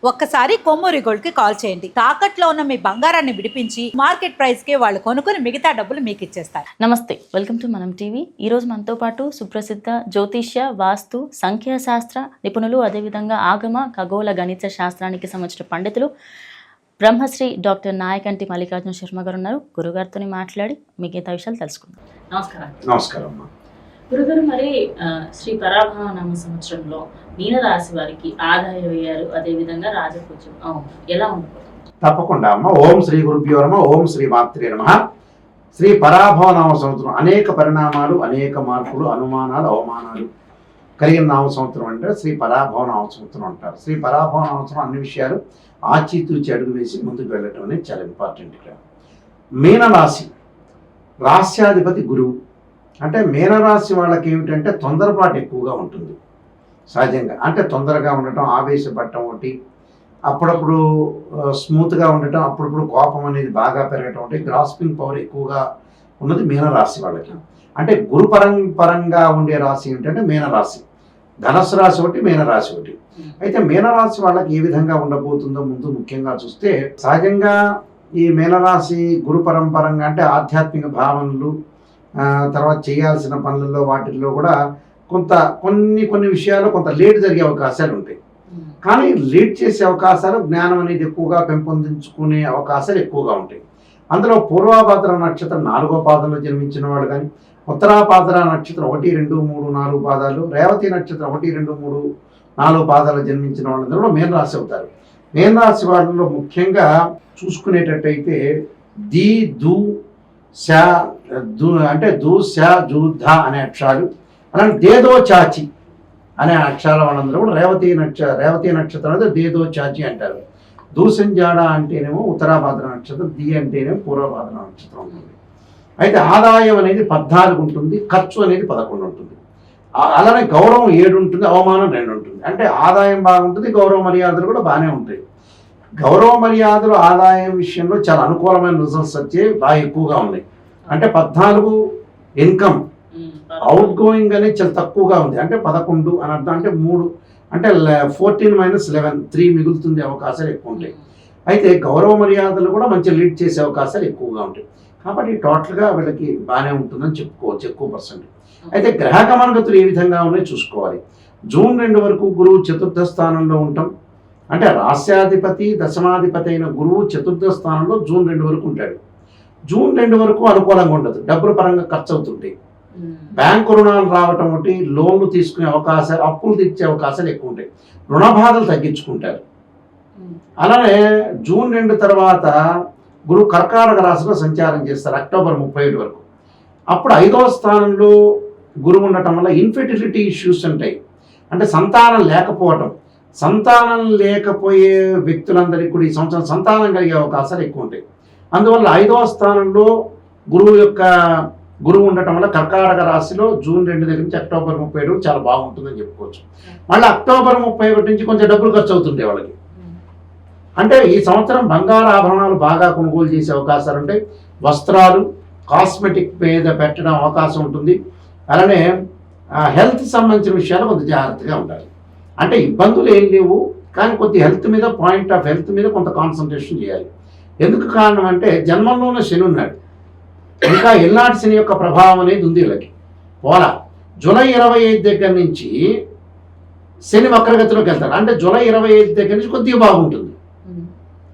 ఒక్కసారి కొమ్మూరి గోల్డ్ కి కాల్ చేయండి. తాకట్లో ఉన్న మీ బంగారాన్ని విడిపించి మార్కెట్ ప్రైస్ కి వాళ్ళు కొనుక్కుని మిగతా డబ్బులు మీకు ఇచ్చేస్తారు. నమస్తే, వెల్కమ్ టు మనం టీవీ. ఈరోజు మనతో పాటు సుప్రసిద్ధ జ్యోతిష్య, వాస్తు, సంఖ్యాశాస్త్ర నిపుణులు, అదేవిధంగా ఆగమ ఖగోళ గణిత శాస్త్రానికి సంబంధించిన పండితులు బ్రహ్మశ్రీ డాక్టర్ నాయకంటి మల్లికార్జున శర్మ గారు ఉన్నారు. గురుగారితో మాట్లాడి మిగతా విషయాలు తెలుసుకుందాం. నమస్కారం. నమస్కారం. గురుగారు, మరి శ్రీ పరాభవ నామ సంవత్సరంలో మీనరాశి వారికి ఆదాయ వ్యయాలు, అదేవిధంగా రాజపూజ్యం ఎలా ఉండబోతుంది? తప్పకుండా అమ్మ. ఓం శ్రీ గురుభ్యో నమః. ఓం శ్రీ మాత్రే నమః. శ్రీ పరాభవ నామ సంవత్సరం అనేక పరిణామాలు, అనేక మార్పులు, అనుమానాలు, అవమానాలు కలిగిన నామ సంవత్సరం అంటే శ్రీ పరాభవ నామ సంవత్సరం అంటారు. శ్రీ పరాభవ నామ సంవత్సరం అన్ని విషయాలు ఆచితూచి అడుగు వేసి ముందుకు వెళ్ళటం అనేది చాలా ఇంపార్టెంట్. ఇక్కడ మీనరాశి రాశ్యాధిపతి గురువు. అంటే మీనరాశి వాళ్ళకి ఏమిటంటే తొందరపాటు ఎక్కువగా ఉంటుంది సహజంగా. అంటే తొందరగా ఉండటం, ఆవేశపడటం ఒకటి, అప్పుడప్పుడు స్మూత్గా ఉండటం, అప్పుడప్పుడు కోపం అనేది బాగా పెరగటం ఒకటి, గ్రాస్పింగ్ పవర్ ఎక్కువగా ఉన్నది మీనరాశి వాళ్ళకి. అంటే గురు పరంగా ఉండే రాశి ఏంటంటే మీనరాశి. ధనస్సు రాశి ఒకటి, మీనరాశి ఒకటి. అయితే మీనరాశి వాళ్ళకి ఏ విధంగా ఉండబోతుందో ముందు ముఖ్యంగా చూస్తే, సహజంగా ఈ మీనరాశి గురు పరంగా అంటే ఆధ్యాత్మిక భావనలు, తర్వాత చేయాల్సిన పనులలో వాటిల్లో కూడా కొన్ని విషయాలు కొంత లేట్ జరిగే అవకాశాలు ఉంటాయి. కానీ లేట్ చేసే అవకాశాలు, జ్ఞానం అనేది ఎక్కువగా పెంపొందించుకునే అవకాశాలు ఎక్కువగా ఉంటాయి. అందులో పూర్వాభాద్ర నక్షత్రం 4వ పాదంలో జన్మించిన వాళ్ళు కానీ, ఉత్తరాభాద్ర నక్షత్రం 1, 2, 3, 4 పాదాలు, రేవతి నక్షత్రం 1, 2, 3, 4 పాదాలు జన్మించిన వాళ్ళందరూ కూడా మీనరాశి అవుతారు. మీనరాశి వాళ్ళలో ముఖ్యంగా చూసుకునేటట్టయితే ది, దు, శ, అంటే దు, శ, జు, ధ అనే అక్షరాలు, అలాంటి దేదో చాచి అనే అక్షరాల వాళ్ళందరూ కూడా రేవతి నక్షత్రం అనేది దేదో చాచి అంటారు. దూసంజాడ అంటేనేమో ఉత్తరాభాద్ర నక్షత్రం, ది అంటేనేమో పూర్వభాద్ర నక్షత్రం ఉంటుంది. అయితే ఆదాయం అనేది 14 ఉంటుంది, ఖర్చు అనేది 11 ఉంటుంది. అలానే గౌరవం 7 ఉంటుంది, అవమానం 2 ఉంటుంది. అంటే ఆదాయం బాగుంటుంది, గౌరవ మర్యాదలు కూడా బాగానే ఉంటాయి. గౌరవ మర్యాదలు ఆదాయం విషయంలో చాలా అనుకూలమైన రిజల్ట్స్ వచ్చే బాగా ఎక్కువగా ఉన్నాయి. అంటే 14 ఇన్కమ్, అవుట్ గోయింగ్ అనేది చాలా తక్కువగా ఉంది. అంటే 11 అని అర్థం. అంటే 3 అంటే 14 - 11 3 మిగులుతుంది, అవకాశాలు ఎక్కువ ఉంటాయి. అయితే గౌరవ మర్యాదలు కూడా మంచి లీడ్ చేసే అవకాశాలు ఎక్కువగా ఉంటాయి. కాబట్టి టోటల్గా వీళ్ళకి బాగానే ఉంటుందని చెప్పుకోవచ్చు, ఎక్కువ పర్సెంట్. అయితే గ్రహ గమనగతులు ఏ విధంగా ఉన్నాయో చూసుకోవాలి. జూన్ 2 వరకు గురువు చతుర్థ స్థానంలో ఉంటాం. అంటే రాస్యాధిపతి, దశమాధిపతి అయిన గురువు చతుర్థ స్థానంలో జూన్ 2 వరకు ఉంటాడు. జూన్ 2 వరకు అనుకూలంగా ఉండదు, డబ్బుల పరంగా ఖర్చు అవుతుంటాయి. బ్యాంకు రుణాలు రావటం ఒకటి, లోన్లు తీసుకునే అవకాశాలు, అప్పులు తీర్చే అవకాశాలు ఎక్కువ ఉంటాయి. రుణ బాధలు తగ్గించుకుంటారు. అలానే జూన్ 2 తర్వాత గురువు కర్కాటక రాశిలో సంచారం చేస్తారు అక్టోబర్ 31 వరకు. అప్పుడు 5వ స్థానంలో గురువు ఉండటం వల్ల ఇన్ఫెర్టిలిటీ ఇష్యూస్ ఉంటాయి. అంటే సంతానం లేకపోవటం, సంతానం లేకపోయే వ్యక్తులందరికీ కూడా ఈ సంవత్సరం సంతానం కలిగే అవకాశాలు ఎక్కువ ఉంటాయి. అందువల్ల 5వ స్థానంలో గురువు ఉండటం వల్ల కర్కాటక రాశిలో జూన్ 2 దగ్గర నుంచి అక్టోబర్ 31 చాలా బాగుంటుందని చెప్పుకోవచ్చు. మళ్ళీ అక్టోబర్ 31 నుంచి కొంచెం డబ్బులు ఖర్చు అవుతుంటాయి వాళ్ళకి. అంటే ఈ సంవత్సరం బంగారు ఆభరణాలు బాగా కొనుగోలు చేసే అవకాశాలు ఉంటాయి. వస్త్రాలు, కాస్మెటిక్ మీద పెట్టడం అవకాశం ఉంటుంది. అలానే హెల్త్ సంబంధించిన విషయాలు కొంత జాగ్రత్తగా ఉండాలి. అంటే ఇబ్బందులు ఏం లేవు, కానీ కొద్ది హెల్త్ మీద, పాయింట్ ఆఫ్ హెల్త్ మీద కొంత కాన్సన్ట్రేషన్ చేయాలి. ఎందుకు కారణం అంటే జన్మంలోనే శని ఉన్నాడు, ఇంకా ఎల్నాటి శని యొక్క ప్రభావం అనేది ఉంది వీళ్ళకి. పోలా జూలై 25 దగ్గర నుంచి శని వక్రగతిలోకి వెళ్తారు. అంటే జూలై 25 దగ్గర నుంచి కొద్దిగా బాగుంటుంది.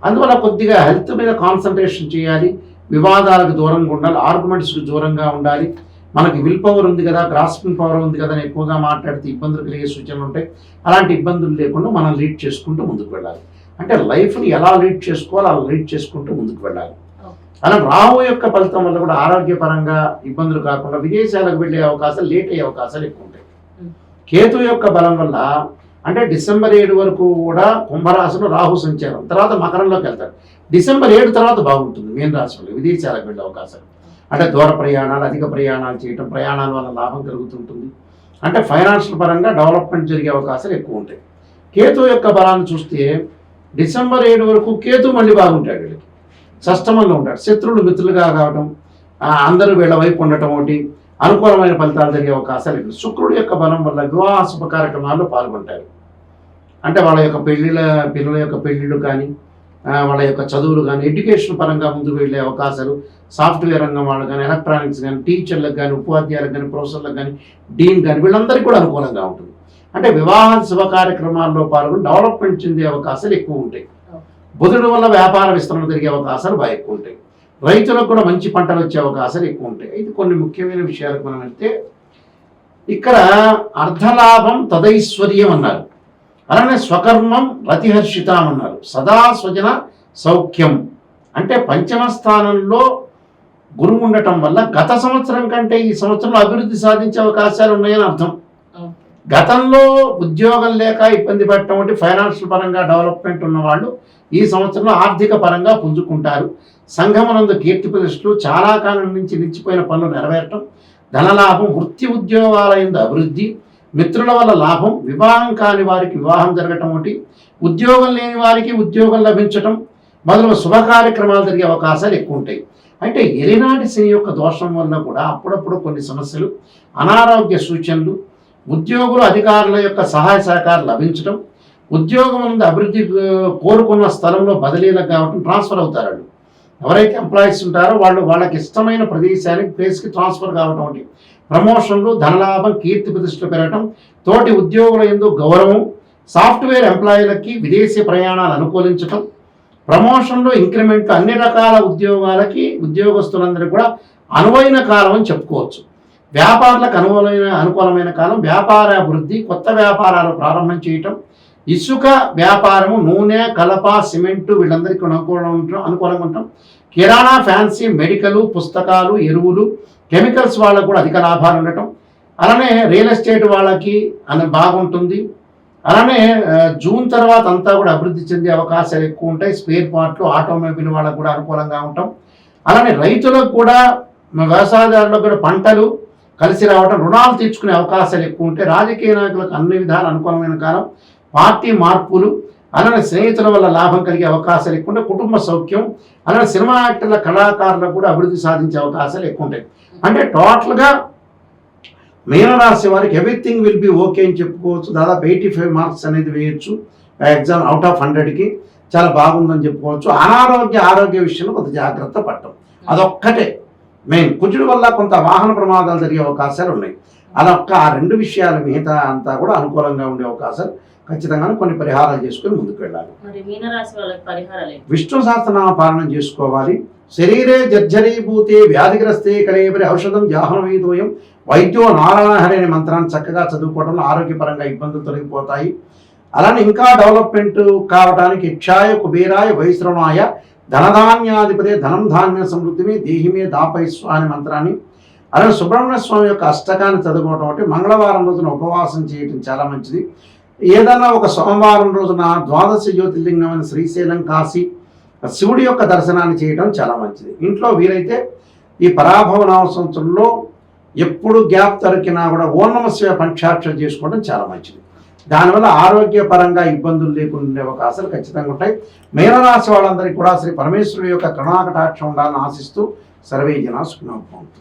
అందువల్ల కొద్దిగా హెల్త్ మీద కాన్సన్ట్రేషన్ చేయాలి. వివాదాలకు దూరంగా ఉండాలి, ఆర్గ్యుమెంట్స్కి దూరంగా ఉండాలి. మనకి విల్ పవర్ ఉంది కదా, గ్రాస్పింగ్ పవర్ ఉంది కదా అని ఎక్కువగా మాట్లాడితే ఇబ్బందులు కలిగే సూచనలు ఉంటాయి. అలాంటి ఇబ్బందులు లేకుండా మనం లీడ్ చేసుకుంటూ ముందుకు వెళ్ళాలి. అంటే లైఫ్ని ఎలా లీడ్ చేసుకోవాలో అలా లీడ్ చేసుకుంటూ ముందుకు వెళ్ళాలి. అలా రాహు యొక్క ఫలితం వల్ల కూడా ఆరోగ్యపరంగా ఇబ్బందులు కాకుండా విదేశాలకు వెళ్ళే అవకాశాలు, లేట్ అయ్యే అవకాశాలు ఎక్కువ ఉంటాయి. కేతు యొక్క బలం వల్ల అంటే డిసెంబర్ 7 వరకు కూడా కుంభరాశిలో రాహు సంచారం, తర్వాత మకరంలోకి వెళ్తారు. డిసెంబర్ 7 తర్వాత బాగుంటుంది మీన రాశిలో విదేశాలకు వెళ్ళే అవకాశాలు. అంటే దూర ప్రయాణాలు, అధిక ప్రయాణాలు చేయటం, ప్రయాణాల వల్ల లాభం కలుగుతుంటుంది. అంటే ఫైనాన్షియల్ పరంగా డెవలప్మెంట్ జరిగే అవకాశాలు ఎక్కువ ఉంటాయి. కేతు యొక్క బలాన్ని చూస్తే డిసెంబర్ 7 వరకు కేతు మళ్ళీ బాగుంటాడు, వీళ్ళకి షష్టమంలో ఉంటాడు. శత్రువులు మిత్రులుగా కావటం, అందరూ వీళ్ళ వైపు ఉండటం ఒకటి, అనుకూలమైన ఫలితాలు జరిగే అవకాశాలు ఎక్కువ. శుక్రుడు యొక్క బలం వల్ల వివాహ శుభ కార్యక్రమాల్లో పాల్గొంటారు. అంటే వాళ్ళ యొక్క పిల్లల యొక్క పెళ్ళిళ్ళు కానీ వాళ్ళ యొక్క చదువులు కానీ ఎడ్యుకేషన్ పరంగా ముందుకు వెళ్ళే అవకాశాలు, సాఫ్ట్వేర్ రంగం వాళ్ళు కానీ, ఎలక్ట్రానిక్స్ కానీ, టీచర్లకు కానీ, ఉపాధ్యాయులకు కానీ, ప్రొఫెసర్లకు కానీ, డీన్ కానీ, వీళ్ళందరికీ కూడా అనుకూలంగా ఉంటుంది. అంటే వివాహ శుభ కార్యక్రమాల్లో పాల్గొని డెవలప్మెంట్ చెందే అవకాశాలు ఎక్కువ ఉంటాయి. బుధుడు వల్ల వ్యాపార విస్తరణ జరిగే అవకాశాలు బాగా ఎక్కువ ఉంటాయి. రైతులకు కూడా మంచి పంటలు వచ్చే అవకాశాలు ఎక్కువ ఉంటాయి. ఇది కొన్ని ముఖ్యమైన విషయాలకు మనం వెళ్తే ఇక్కడ అర్ధలాభం తదైశ్వర్యం అన్నారు, అలానే స్వకర్మం రతిహర్షితం అన్నారు, సదా స్వజన సౌఖ్యం. అంటే పంచమ స్థానంలో గురువు ఉండటం వల్ల గత సంవత్సరం కంటే ఈ సంవత్సరంలో అభివృద్ధి సాధించే అవకాశాలు ఉన్నాయని అర్థం. గతంలో ఉద్యోగం లేక ఇబ్బంది పడటం వంటి ఫైనాన్షియల్ పరంగా డెవలప్మెంట్ ఉన్న వాళ్ళు ఈ సంవత్సరంలో ఆర్థిక పరంగా పుంజుకుంటారు. సంఘమునందు కీర్తి ప్రతిష్టలు, చాలా కాలం నుంచి నిలిచిపోయిన పనులు నెరవేరటం, ధనలాభం, వృత్తి ఉద్యోగాల యందు అభివృద్ధి, మిత్రుల వల్ల లాభం, వివాహం కాని వారికి వివాహం జరగటం ఒకటి, ఉద్యోగం లేని వారికి ఉద్యోగం లభించటం మొదలగు శుభ కార్యక్రమాలు జరిగే అవకాశాలు ఎక్కువ ఉంటాయి. అంటే ఎలినాటి శని యొక్క దోషం వల్ల కూడా అప్పుడప్పుడు కొన్ని సమస్యలు, అనారోగ్య సూచనలు, ఉద్యోగులు అధికారుల యొక్క సహాయ సహకారం లభించడం, ఉద్యోగం నుండి అభివృద్ధి కోరుకున్న స్థలంలో బదిలీలకు కావటం, ట్రాన్స్ఫర్ అవుతారు. వాళ్ళు ఎవరైతే ఎంప్లాయీస్ ఉంటారో వాళ్ళకి ఇష్టమైన ప్రదేశానికి ప్లేస్కి ట్రాన్స్ఫర్ కావటం ఒకటి, ప్రమోషన్లు, ధనలాభం, కీర్తి ప్రతిష్టలు పెరగటం, తోటి ఉద్యోగుల యందు గౌరవం, సాఫ్ట్వేర్ ఎంప్లాయీలకి విదేశీ ప్రయాణాలు అనుకూలించటం, ప్రమోషన్లు, ఇంక్రిమెంట్లు, అన్ని రకాల ఉద్యోగాలకి ఉద్యోగస్తులందరికీ కూడా అనువైన కాలం అని చెప్పుకోవచ్చు. వ్యాపారులకు అనుకూలమైన కాలం, వ్యాపార అభివృద్ధి, కొత్త వ్యాపారాలు ప్రారంభం చేయటం, ఇసుక వ్యాపారము, నూనె, కలప, సిమెంటు వీళ్ళందరికీ అనుకూలంగా ఉండటం, కిరాణా, ఫ్యాన్సీ, మెడికల్, పుస్తకాలు, ఎరువులు, కెమికల్స్ వాళ్ళకు కూడా అధిక లాభాలు ఉండటం, అలానే రియల్ ఎస్టేట్ వాళ్ళకి బాగుంటుంది. అలానే జూన్ తర్వాత అంతా కూడా అభివృద్ధి చెందే అవకాశాలు ఎక్కువ ఉంటాయి. స్పేర్ పార్ట్లు, ఆటోమొబైల్ వాళ్ళకు కూడా అనుకూలంగా ఉంటాం. అలానే రైతులకు కూడా, వ్యవసాయదారులకు కూడా పంటలు కలిసి రావడం, రుణాలు తీర్చుకునే అవకాశాలు ఎక్కువ ఉంటాయి. రాజకీయ నాయకులకు అన్ని విధాలు అనుకూలమైన కాలం, పార్టీ మార్పులు, అలానే స్నేహితుల వల్ల లాభం కలిగే అవకాశాలు ఎక్కువ ఉంటాయి. కుటుంబ సౌఖ్యం, అలానే సినిమా యాక్టర్ల, కళాకారులకు కూడా అభివృద్ధి సాధించే అవకాశాలు ఎక్కువ ఉంటాయి. అంటే టోటల్గా మీనరాశి వారికి ఎవ్రీథింగ్ విల్ బి ఓకే అని చెప్పుకోవచ్చు. దాదాపు 85 మార్క్స్ అనేది వేయచ్చు. ఎగ్జామ్ అవుట్ ఆఫ్ 100కి చాలా బాగుందని చెప్పుకోవచ్చు. ఆరోగ్య విషయంలో కొంత జాగ్రత్త పడటం, అదొక్కటే మెయిన్. కుజుడు వల్ల కొంత వాహన ప్రమాదాలు జరిగే అవకాశాలు ఉన్నాయి. అదొక్క ఆ రెండు విషయాలు, మిగతా అంతా కూడా అనుకూలంగా ఉండే అవకాశాలు ఖచ్చితంగా కొన్ని పరిహారాలు చేసుకుని ముందుకు వెళ్ళాలి. విష్ణు సహస్రనామ పాలన చేసుకోవాలి. శరీరే జర్జరీభూతే వ్యాధిగ్రస్తే కలేబరి ఔషధం జాహ్నవీతోయం వైద్యో నారాయణ అనే మంత్రాన్ని చక్కగా చదువుకోవడంలో ఆరోగ్యపరంగా ఇబ్బందులు తొలగిపోతాయి. అలానే ఇంకా డెవలప్మెంట్ కావడానికి ఇక్షాయ, కుబేరాయ, వైశ్రవణాయ, ధనధాన్యాధిపతి, ధనం ధాన్య సమృద్ధిమే, దేహిమే దాపైస్వ అనే మంత్రాన్ని, అలానే సుబ్రహ్మణ్య స్వామి యొక్క అష్టకాన్ని చదువుకోవడం అంటే, మంగళవారం రోజున ఉపవాసం చేయటం చాలా మంచిది. ఏదన్నా ఒక సోమవారం రోజున ద్వాదశ జ్యోతిర్లింగమైన శ్రీశైలం, కాశీ, శివుడి యొక్క దర్శనాన్ని చేయడం చాలా మంచిది. ఇంట్లో వీలైతే ఈ పరాభవ నామ సంవత్సరంలో ఎప్పుడు గ్యాప్ దొరికినా కూడా ఓం నమః శివాయ పంచాక్షరి చేసుకోవడం చాలా మంచిది. దానివల్ల ఆరోగ్యపరంగా ఇబ్బందులు లేకుండా ఉండే అవకాశాలు ఖచ్చితంగా ఉంటాయి. మీనరాశి వాళ్ళందరికీ కూడా శ్రీ పరమేశ్వరుడి యొక్క కరుణాకటాక్షం ఉండాలని ఆశిస్తూ సర్వే జనా సుఖినో భవంతు.